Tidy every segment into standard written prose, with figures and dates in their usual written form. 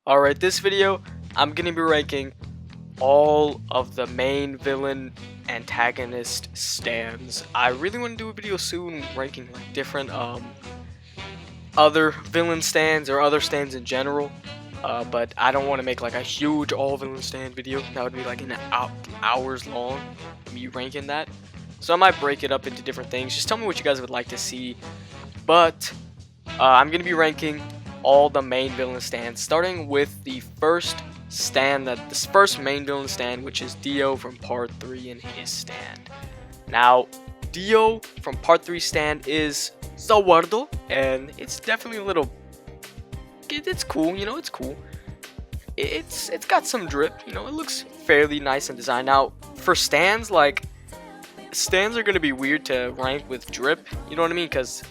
Alright, this video, I'm gonna be ranking all of the main villain antagonist stands. I really want to do a video soon ranking like different other villain stands or other stands in general. But I don't want to make like a huge all villain stand video. That would be like an hours long, me ranking that. So I might break it up into different things. Just tell me what you guys would like to see. But I'm gonna be ranking all the main villain stands, starting with the first main villain stand, which is Dio from Part 3 and his stand. Now, Dio from Part 3 stand is Zawardo, and it's definitely a little. It's cool, you know. It's cool. It's got some drip, you know. It looks fairly nice in design. Now, for stands, like stands are gonna be weird to rank with drip. You know what I mean? Because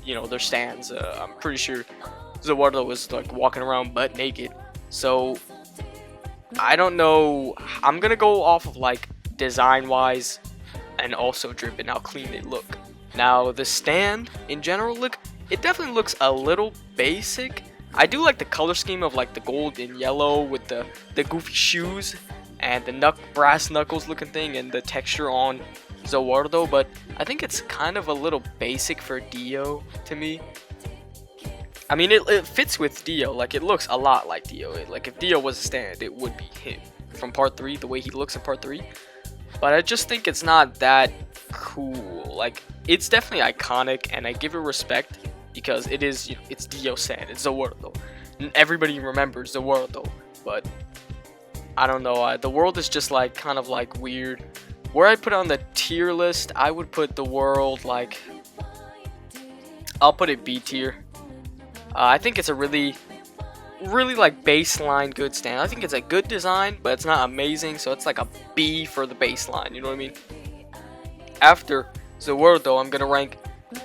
you know they're stands. I'm pretty sure Zawardo was like walking around butt naked, so I don't know. I'm gonna go off of like design wise and also drip and how clean they look. Now the stand in general, it definitely looks a little basic. I do like the color scheme of like the gold and yellow with the goofy shoes and the brass knuckles looking thing and the texture on Zawardo, but I think it's kind of a little basic for Dio to me. I mean, it fits with Dio. Like, it looks a lot like Dio. Like, if Dio was a stand, it would be him from Part 3, the way he looks in Part 3. But I just think it's not that cool. Like, it's definitely iconic, and I give it respect because it is, you know, it's Dio stand. It's Zawardo. And everybody remembers Zawardo. But I don't know. The world is just, like, kind of, like, weird. Where I put on the tier list, I would put the world, like, I'll put it B tier. I think it's a really like baseline good stand. I think it's a good design, but it's not amazing, so it's like a B for the baseline, you know what I mean? After Zawardo, I'm gonna rank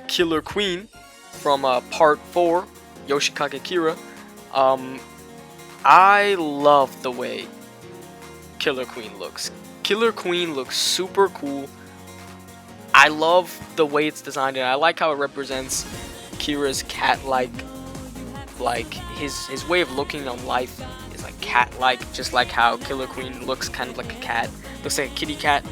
Killer Queen from Part 4, Yoshikage Kira. I love the way Killer Queen looks. Killer Queen looks super cool. I love the way it's designed, and I like how it represents Kira's cat-like. Like his way of looking on life is like cat-like, just like how Killer Queen looks kind of like a cat, looks like a kitty cat.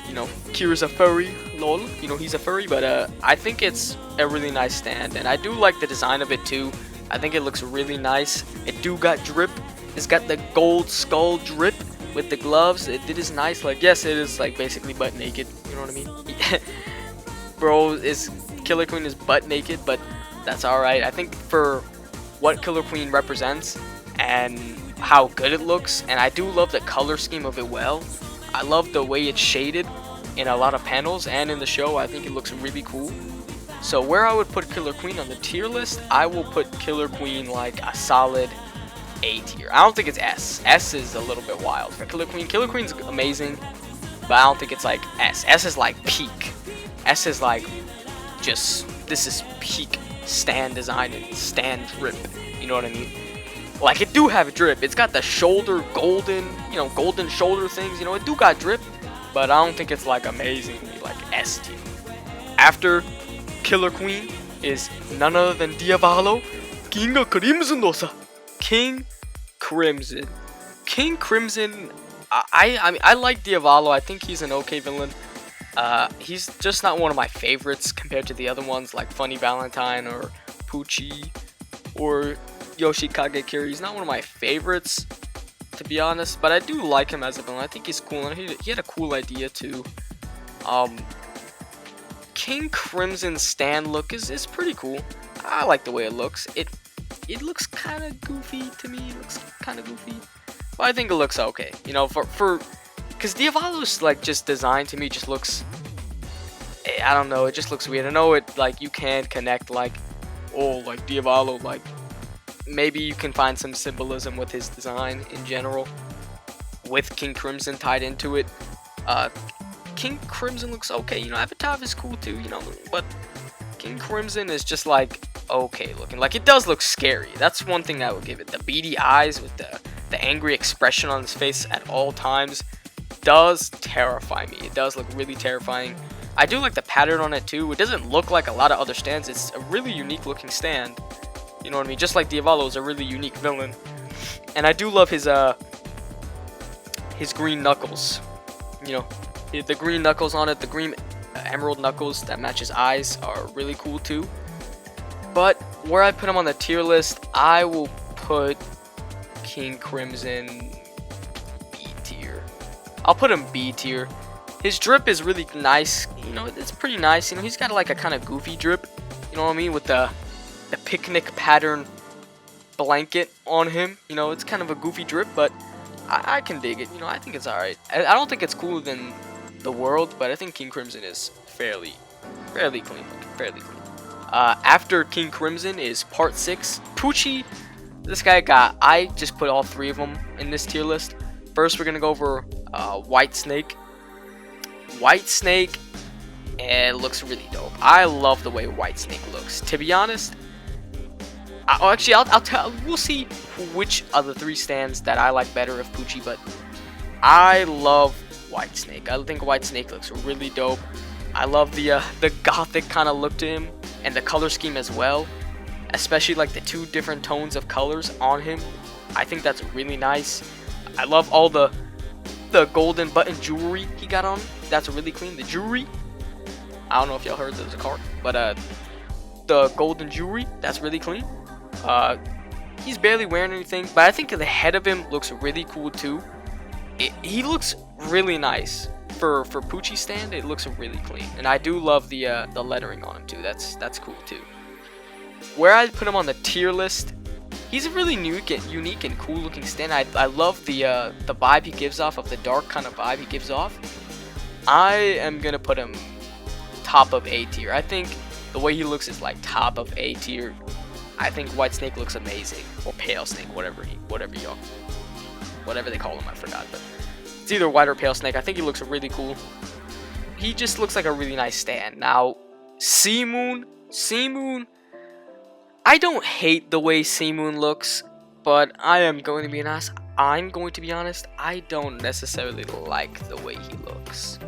You know, Kira's a furry, lol. You know, he's a furry, but I think it's a really nice stand, and I do like the design of it too. I think it looks really nice. It do got drip. It's got the gold skull drip with the gloves. It is nice. Like, yes, it is like basically butt naked. You know what I mean? Bro, Killer Queen is butt naked, but that's alright. I think for what Killer Queen represents and how good it looks, and I do love the color scheme of it well. I love the way it's shaded in a lot of panels and in the show. I think it looks really cool. So where I would put Killer Queen on the tier list, I will put Killer Queen like a solid A tier. I don't think it's S. S is a little bit wild for Killer Queen. Killer Queen's amazing, but I don't think it's like S. S is like peak. S is like just, this is peak stand design and stand drip, you know what I mean? Like, it do have drip. It's got the shoulder golden shoulder things, you know. It do got drip, but I don't think it's like amazingly like S tier. After Killer Queen is none other than Diavolo, King Crimson Nosa. King Crimson. King Crimson. I mean, I like Diavolo. I think he's an okay villain. He's just not one of my favorites compared to the other ones like Funny Valentine or Poochie or Yoshikage Kira. He's not one of my favorites, to be honest, but I do like him as a villain. I think he's cool, and he had a cool idea too. King Crimson's stand look is pretty cool. I like the way it looks. It looks kind of goofy to me. It looks kind of goofy, but I think it looks okay. You know, because Diavolo's like just design to me just looks, I don't know, it just looks weird. I know it like you can connect like, oh, like Diavolo, like maybe you can find some symbolism with his design in general with King Crimson tied into it. King Crimson looks okay, you know. Avatar is cool too, you know, but King Crimson is just like okay looking. Like, it does look scary. That's one thing I would give it. The beady eyes with the angry expression on his face at all times does terrify me. It does look really terrifying. I do like the pattern on it too. It doesn't look like a lot of other stands. It's a really unique looking stand. You know what I mean? Just like Diavolo is a really unique villain. And I do love his green knuckles. You know, the green knuckles on it, the green emerald knuckles that match his eyes are really cool too. But where I put him on the tier list, I will put King Crimson B tier. I'll put him B tier. His drip is really nice. You know, it's pretty nice. You know, he's got like a kind of goofy drip. You know what I mean? With the picnic pattern blanket on him. You know, it's kind of a goofy drip, but I can dig it. You know, I think it's alright. I don't think it's cooler than the world, but I think King Crimson is fairly clean. Fairly clean. After King Crimson is part 6. Poochie. This guy I just put all 3 of them in this tier list. First, we're gonna go over White Snake. White Snake, it looks really dope. I love the way White Snake looks. To be honest, I'll tell. We'll see which of the 3 stands that I like better of Poochie, but I love White Snake. I think White Snake looks really dope. I love the gothic kind of look to him and the color scheme as well, especially like the 2 different tones of colors on him. I think that's really nice. I love all the golden button jewelry he got on. That's really clean. The jewelry, I don't know if y'all heard there's a card, but the golden jewelry, that's really clean. He's barely wearing anything, but I think the head of him looks really cool too. He looks really nice for Poochie stand. It looks really clean, and I do love the lettering on him too. That's cool too. Where I put him on the tier list, he's a really unique and cool looking stand. I love the vibe he gives off, of the dark kind of vibe he gives off. I am gonna put him top of A tier. I think the way he looks is like top of A tier. I think White Snake looks amazing, or Pale Snake, whatever they call him, I forgot, but it's either White or Pale Snake. I think he looks really cool. He just looks like a really nice stand. Now, Sea Moon, I don't hate the way Sea Moon looks, but I'm going to be honest, I don't necessarily like the way he looks.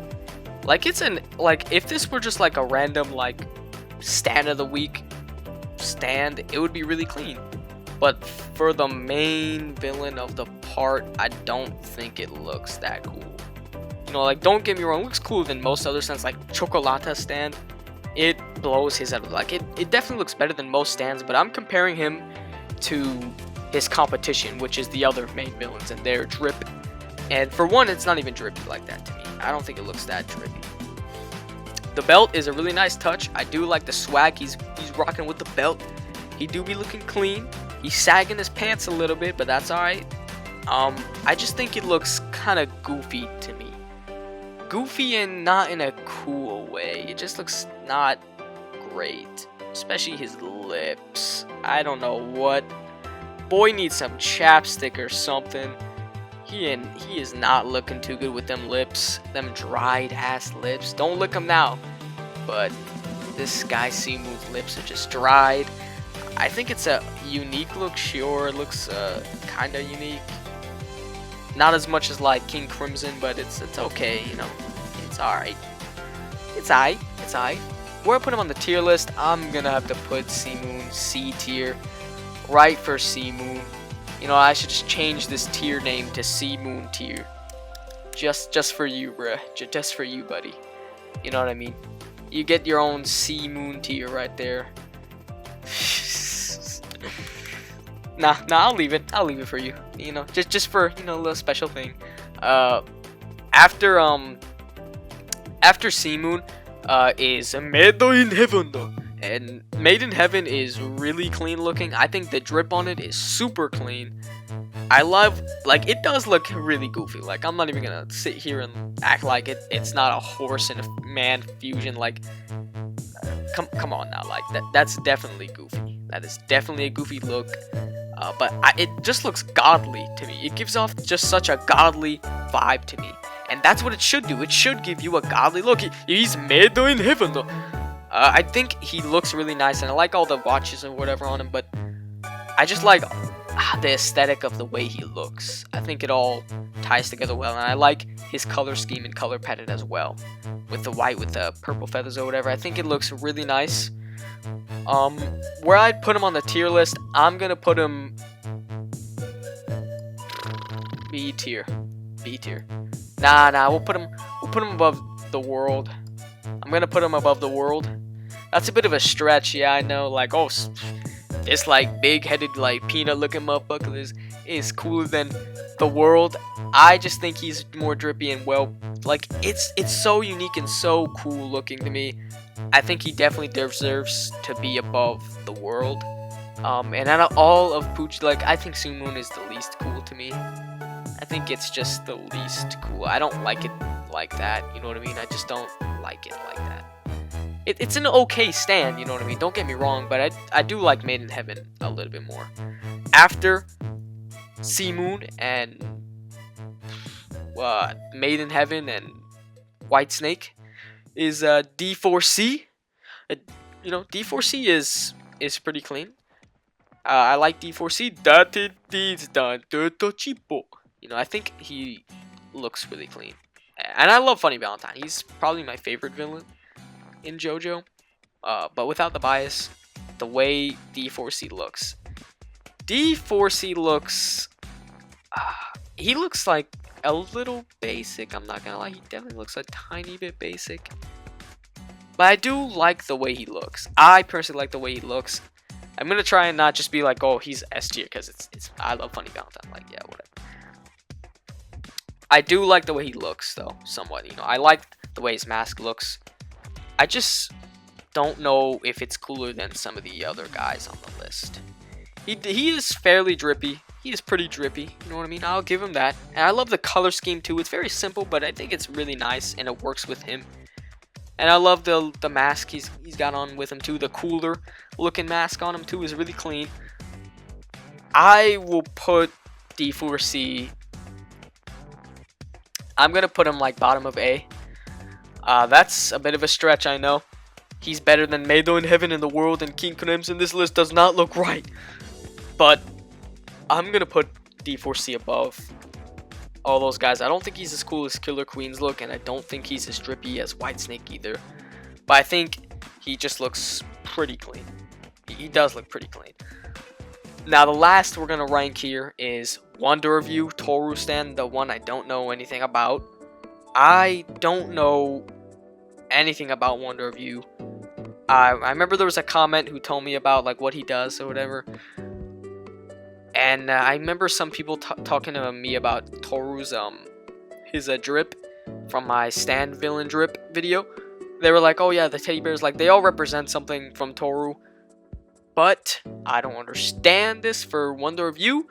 Like, if this were just like a random like stand of the week stand, it would be really clean. But for the main villain of the part, I don't think it looks that cool. You know, like, don't get me wrong, it looks cooler than most other stands, like Chocolata stand. It blows his out. Like, it definitely looks better than most stands, but I'm comparing him to his competition, which is the other main villains and their drip. And for one, it's not even drippy like that to me. I don't think it looks that drippy. The belt is a really nice touch. I do like the swag he's rocking with the belt. He do be looking clean. He's sagging his pants a little bit, but that's alright. I just think it looks kind of goofy to me. Goofy and not in a cool way. It just looks not great. Especially his lips. I don't know what. Boy needs some chapstick or something. He is not looking too good with them lips. Them dried ass lips. Don't lick them now. But this guy Sea Moon's lips are just dried. I think it's a unique look, sure. It looks kind of unique. Not as much as like King Crimson, but it's okay, you know. It's alright. It's alright. Where I put him on the tier list, I'm gonna have to put Sea Moon C tier. Right for Sea Moon. You know, I should just change this tier name to Sea Moon tier. Just for you, bruh. Just for you, buddy. You know what I mean? You get your own Sea Moon tier right there. Nah, I'll leave it. I'll leave it for you. You know, just for, you know, a little special thing. After Sea Moon, is Made in Heaven though. And Made in Heaven is really clean looking. I think the drip on it is super clean. I love, like, it does look really goofy. Like, I'm not even gonna sit here and act like it's not a horse and a man fusion. Like, come on now. Like, that's definitely goofy. That is definitely a goofy look. But it just looks godly to me. It gives off just such a godly vibe to me. And that's what it should do. It should give you a godly look. He's made in heaven though. I think he looks really nice, and I like all the watches and whatever on him, but I just like the aesthetic of the way he looks. I think it all ties together well, and I like his color scheme and color palette as well. With the white, with the purple feathers or whatever. I think it looks really nice. Where I'd put him on the tier list, I'm gonna put him B tier. B tier. Nah, we'll put him above the world. I'm gonna put him above the world. That's a bit of a stretch, yeah, I know. Like, oh, this like big-headed, like peanut-looking motherfucker is cooler than the world. I just think he's more drippy and well, like it's so unique and so cool looking to me. I think he definitely deserves to be above the world. And out of all of Pooch, like I think Sumoon is the least cool to me. I think it's just the least cool. I don't like it like that. You know what I mean? I just don't like it like that. It's an okay stand, you know what I mean? Don't get me wrong, but I do like Made in Heaven a little bit more. After Moon and Made in Heaven and White Snake is D4C. You know, D4C is pretty clean. I like D4C. You know, I think he looks really clean. And I love Funny Valentine. He's probably my favorite villain in JoJo. But without the bias, the way D4C looks. D4C looks... he looks like a little basic. I'm not gonna lie. He definitely looks a tiny bit basic. But I do like the way he looks. I personally like the way he looks. I'm gonna try and not just be like, oh, he's S tier, because it's I love Funny Valentine. Like, yeah, whatever. I do like the way he looks, though, somewhat. You know, I like the way his mask looks. I just don't know if it's cooler than some of the other guys on the list. He is fairly drippy. He is pretty drippy. You know what I mean? I'll give him that. And I love the color scheme too. It's very simple, but I think it's really nice and it works with him. And I love the mask he's got on with him too. The cooler looking mask on him too is really clean. I will put D4C. I'm gonna put him like bottom of A. That's a bit of a stretch, I know. He's better than Made in Heaven in the world, and King Crimson. This list does not look right. But I'm gonna put D4C above all those guys. I don't think he's as cool as Killer Queen's look, and I don't think he's as drippy as White Snake either. But I think he just looks pretty clean. He does look pretty clean. Now the last we're gonna rank here is Wonder of You, Toru stand, the one I don't know anything about. I don't know anything about Wonder of You. I remember there was a comment who told me about like what he does or whatever. And I remember some people talking to me about Toru's his drip from my stand villain drip video. They were like, oh yeah, the teddy bears, like they all represent something from Toru. But I don't understand this for Wonder of You.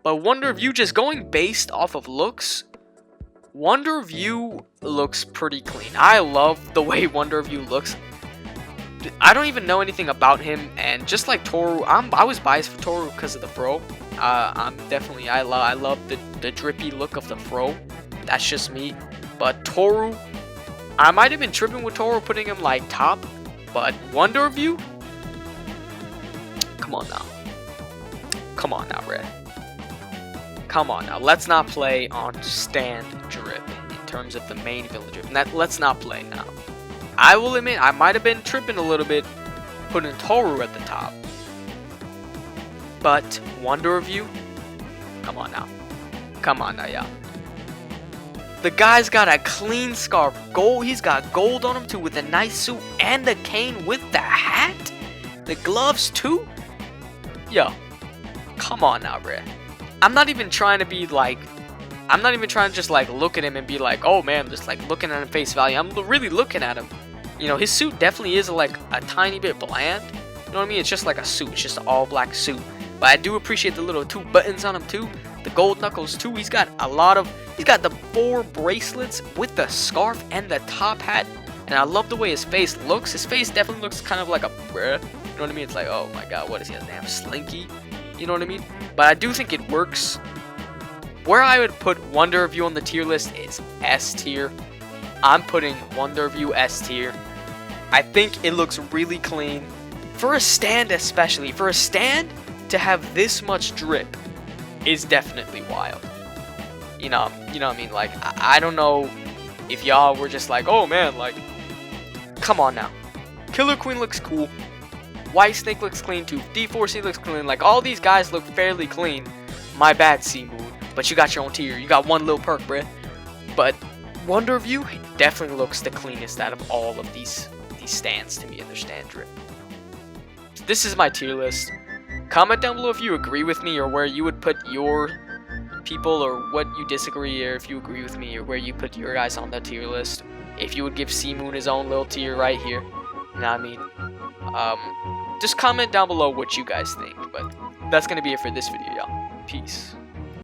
But Wonder of You, just going based off of looks, Wonder of You looks pretty clean. I love the way Wonder of You looks. I don't even know anything about him, and just like Toru, I was biased for Toru because of the fro. I love the drippy look of the fro. That's just me. But Toru, I might have been tripping with Toru putting him like top, but Wonder of You, come on now. Come on now, Red. Come on now. Let's not play on stand drip in terms of the main villain drip. Let's not play now. I will admit, I might have been tripping a little bit putting Toru at the top. But Wonder of You, come on now. Come on now, y'all. The guy's got a clean scarf. Gold. He's got gold on him too, with a nice suit and the cane with the hat. The gloves too. Yo, come on now, bruh. I'm not even trying to be like, I'm not even trying to just like look at him and be like, oh man, just like looking at him face value. I'm really looking at him. You know, his suit definitely is like a tiny bit bland. You know what I mean? It's just like a suit. It's just an all black suit. But I do appreciate the little 2 buttons on him too. The gold knuckles too. He's got the 4 bracelets with the scarf and the top hat. And I love the way his face looks. His face definitely looks kind of like a bruh. You know what I mean? It's like, oh my god, what is he, a damn slinky? You know what I mean? But I do think it works. Where I would put Wonder of You on the tier list is S tier. I'm putting Wonder of You S tier. I think it looks really clean. For a stand especially. For a stand to have this much drip is definitely wild. You know what I mean? Like, I don't know if y'all were just like, oh man, like, come on now. Killer Queen looks cool. White Snake looks clean too. D4C looks clean. Like, all these guys look fairly clean. My bad, C-Moon. but you got your own tier. You got one little perk, bruh. But Wonder View definitely looks the cleanest out of all of these stands to me in their stand drip. This is my tier list. Comment down below if you agree with me or where you would put your people, or what you disagree, or if you agree with me, or where you put your guys on that tier list. If you would give Seamoon his own little tier right here. You know what I mean? Just comment down below what you guys think. But that's gonna be it for this video, y'all. Peace.